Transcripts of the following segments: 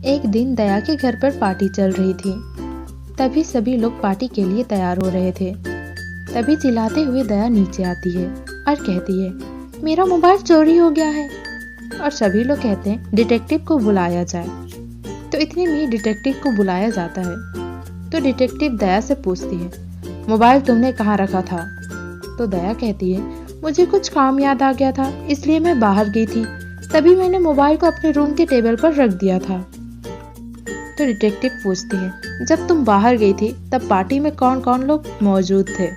एक दिन दया के घर पर पार्टी चल रही थी। तभी सभी लोग पार्टी के लिए तैयार हो रहे थे। तभी चिल्लाते हुए दया नीचे आती है और कहती है, मेरा मोबाइल चोरी हो गया है। और सभी लोग कहते हैं डिटेक्टिव को बुलाया जाए। तो इतने में डिटेक्टिव को बुलाया जाता है। तो डिटेक्टिव दया से पूछती है, मोबाइल तुमने कहाँ रखा था? तो दया कहती है, मुझे कुछ काम याद आ गया था, इसलिए मैं बाहर गई थी। तभी मैंने मोबाइल को अपने रूम के टेबल पर रख दिया था। तो डिटेक्टिव पूछती है, जब तुम बाहर गई थी तब पार्टी में कौन कौन लोग मौजूद थे?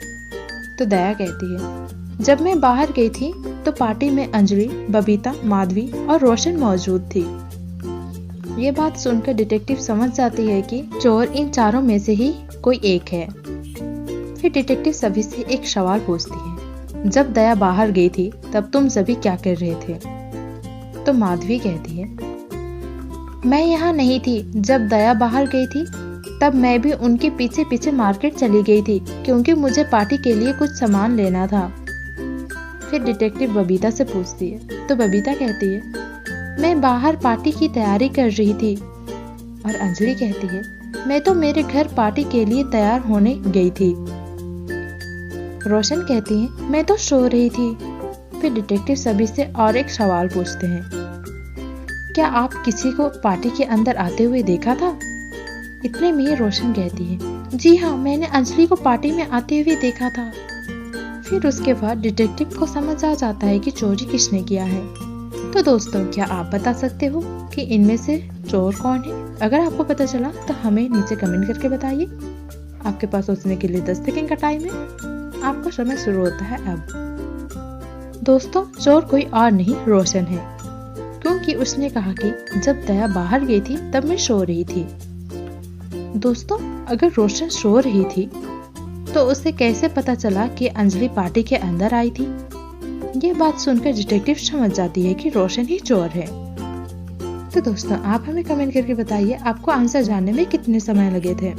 तो दया कहती है, जब मैं बाहर गई थी तो पार्टी में अंजलि, बबीता, माधवी और रोशन मौजूद थी। ये बात सुनकर डिटेक्टिव समझ जाती है कि चोर इन चारों में से ही कोई एक है। फिर डिटेक्टिव सभी से एक सवाल पूछती है, जब दया बाहर गई थी तब तुम सभी क्या कर रहे थे? तो माधवी कहती है, मैं यहाँ नहीं थी। जब दया बाहर गई थी तब मैं भी उनके पीछे पीछे मार्केट चली गई थी, क्योंकि मुझे पार्टी के लिए कुछ सामान लेना था। फिर डिटेक्टिव बबीता से पूछती है। तो बबीता कहती है, मैं बाहर पार्टी की तैयारी कर रही थी। और अंजलि कहती है, मैं तो मेरे घर पार्टी के लिए तैयार होने गई थी। रोशन कहती है, मैं तो सो रही थी। फिर डिटेक्टिव सभी से और एक सवाल पूछते हैं, क्या आप किसी को पार्टी के अंदर आते हुए देखा था? इतने में रोशन कहती है, जी हाँ, मैंने अंजलि को पार्टी में आते हुए देखा था। फिर उसके बाद डिटेक्टिव को समझ आ जाता है कि चोरी किसने किया है। तो दोस्तों, क्या आप बता सकते हो कि इनमें से चोर कौन है? अगर आपको पता चला तो हमें नीचे कमेंट करके बताइए। आपके पास सोचने के लिए 10 सेकंड का टाइम है। आपका समय शुरू होता है अब। दोस्तों, चोर कोई और नहीं, रोशन है, क्योंकि उसने कहा कि जब दया बाहर गई थी तब मैं सो रही थी। दोस्तों, अगर रोशन सो रही थी तो उसे कैसे पता चला कि अंजलि पार्टी के अंदर आई थी? ये बात सुनकर डिटेक्टिव समझ जाती है कि रोशन ही चोर है। तो दोस्तों, आप हमें कमेंट करके बताइए आपको आंसर जानने में कितने समय लगे थे।